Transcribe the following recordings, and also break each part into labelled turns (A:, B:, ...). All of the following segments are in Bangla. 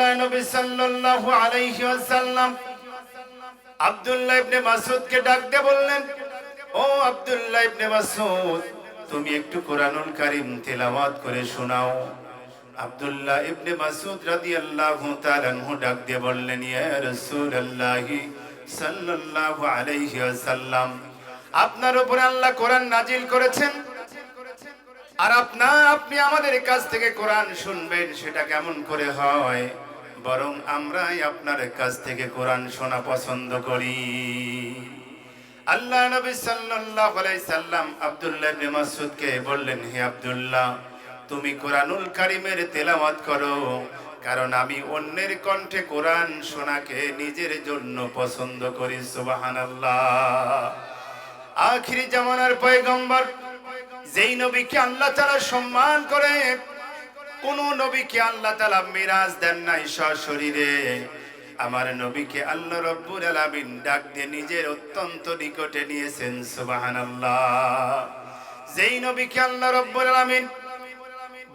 A: আল্লাহ নবী সাল্লাল্লাহু আলাইহি ওয়াসাল্লাম আব্দুল্লাহ ইবনে মাসউদকে ডাক দিয়ে বললেন, ও আব্দুল্লাহ ইবনে মাসউদ, তুমি একটু কোরআনুল কারীম তেলাওয়াত করে শোনাও। আব্দুল্লাহ ইবনে মাসউদ রাদিয়াল্লাহু তাআলা আনহু ডাক দিয়ে বললেন, ইয়া রাসূলুল্লাহ সাল্লাল্লাহু আলাইহি ওয়াসাল্লাম, আপনার উপরে আল্লাহ কোরআন নাজিল করেছেন, আর আপনি আমাদের কাছ থেকে কোরআন শুনবেন, সেটা কেমন করে হয়? বরং আমরাই আপনার কাছ থেকে কোরআন শোনা পছন্দ করি। আল্লাহ নবী সাল্লাল্লাহু আলাইহি সাল্লাম আব্দুল্লাহ ইবনে মাসউদকে বললেন, হে আব্দুল্লাহ, তুমি কোরআনুল কারীমের তেলাওয়াত করো, কারণ আমি অন্যের কণ্ঠে কোরআন শোনাকে নিজের জন্য পছন্দ করি। সুবহানাল্লাহ। আখিরি জামানার পয়গম্বর, যেই নবীকে আল্লাহ তাআলা সম্মান করে, কোন নবীকে আল্লাহ তাআলা মিরাজ দেন নাই সশরীরে, আমার নবীকে আল্লাহ রাব্বুল আলামিন ডাক দিয়ে নিজের অত্যন্ত নিকটে নিয়েছেন। সুবহানাল্লাহ। যেই নবীকে আল্লাহ রাব্বুল আলামিন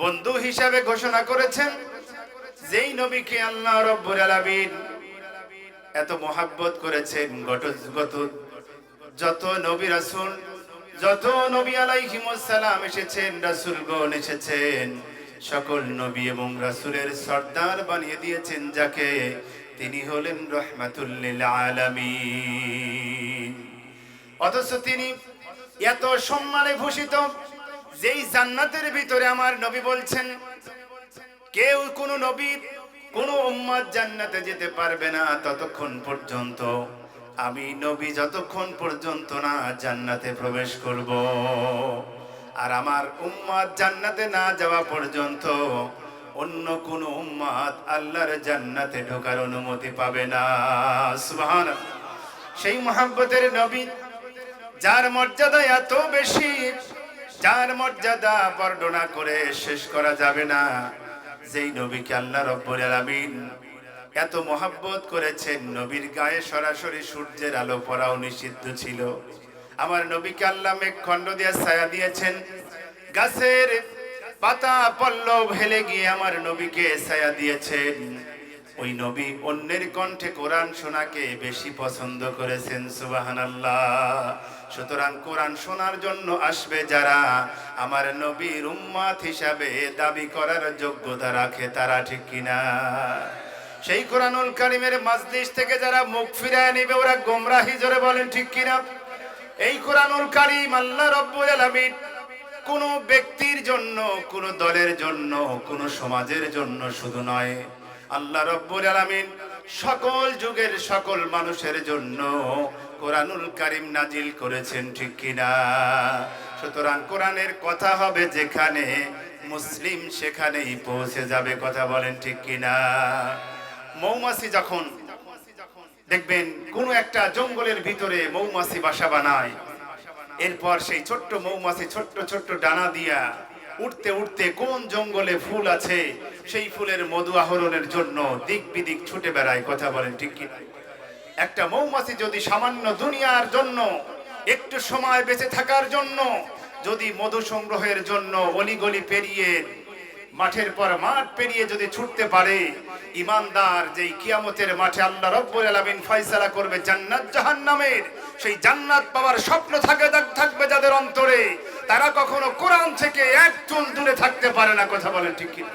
A: বন্ধু হিসাবে ঘোষণা করেছেন, যেই নবীকে আল্লাহ রাব্বুল আলামিন এত মহব্বত করেছেন, যত নবী রাসূল, যত নবী আলাইহিমুস সালাম এসেছেন, রাসূলগণ এসেছেন, সকল নবী এবং রাসূলের সর্দার বানিয়ে দিয়েছেন যাকে, তিনি হলেন রাহমাতুল লিল আলামিন। অথচ তিনি এত সম্মানে ভূষিত, যেই জান্নাতের ভিতরে আমার নবী বলছেন, কেউ কোন নবী কোন উম্মত জান্নাতে যেতে পারবে না ততক্ষণ পর্যন্ত, আমি নবী যতক্ষণ পর্যন্ত না জান্নাতে প্রবেশ করব, আর আমার উম্মত জান্নাতে না যাওয়া পর্যন্ত অন্য কোন উম্মত আল্লাহর জান্নাতে ঢোকার অনুমতি পাবে না। সুবহানাল্লাহ। সেই মহব্বতের নবী, যার মর্যাদা এত বেশি, যার মর্যাদা বর্ণনা করে শেষ করা যাবে না, যেই নবীকে আল্লাহ রাব্বুল আলামিন এত মহব্বত করেছেন, নবীর গায়ে সরাসরি সূর্যের আলো পড়াও নিষিদ্ধ ছিল। আমার নবীকে আল্লাহ মেঘখণ্ড দিয়ে ছায়া দিয়েছেন, গাছের পাতা পল্লব হেলে গিয়ে আমার নবীকে ছায়া দিয়েছেন। ওই নবী অন্যের কণ্ঠে কোরআন শোনাকে বেশি পছন্দ করেছেন। সুবহানাল্লাহ। সুতরাং কোরআন শোনার জন্য আসবে যারা, আমার নবীর উম্মত হিসাবে দাবি করার যোগ্যতা রাখে, তারা ঠিক কিনা? সেই কোরআনুল কারীমের মাজলিস থেকে যারা মুখ ফিরায় নেবে, ওরা গোমরাহি, জোরে বলেন ঠিক কিনা? এই কোরআনুল কারীম আল্লাহ রাব্বুল আলামিন কোন ব্যক্তির জন্য, কোন দলের জন্য, কোন সমাজের জন্য শুধু নয়, আল্লাহ রাব্বুল আলামিন সকল যুগের সকল মানুষের জন্য কোরআনুল কারীম নাজিল করেছেন, ঠিক কিনা? সুতরাং কোরআনের কথা হবে যেখানে, মুসলিম সেখানেই পৌঁছে যাবে। কথা বলেন ঠিক কিনা? মৌমাছি যখন দেখবেন কোন একটা জঙ্গলের ভিতরে মৌমাছি বাসা বানায়, এরপর সেই ছোট্ট মৌমাছি ছোট্ট ছোট্ট ডানা দিয়া উঠতে উঠতে কোন জঙ্গলে ফুল আছে সেই ফুলের মধু আহরণের জন্য দিক বিদিক ছুটে বেড়ায়। কথা বলেন ঠিক কিনা? একটা মৌমাছি যদি সামান্য দুনিয়ার জন্য, একটু সময় বেঁচে থাকার জন্য, যদি মধু সংগ্রহের জন্য অলিগলি পেরিয়ে, মাঠের পর মাঠ পেরিয়ে যদি ছুটতে পারে, ইমানদার যেই কিয়ামতের মাঠে আল্লাহ রাব্বুল আলামিন ফয়সালা করবে জান্নাত জাহান্নামের, সেই জান্নাত পাওয়ার স্বপ্ন থাকবে যাদের অন্তরে, তারা কখনো কোরআন থেকে এক চুল দূরে থাকতে পারে না। কথা বলেন ঠিক কিনা?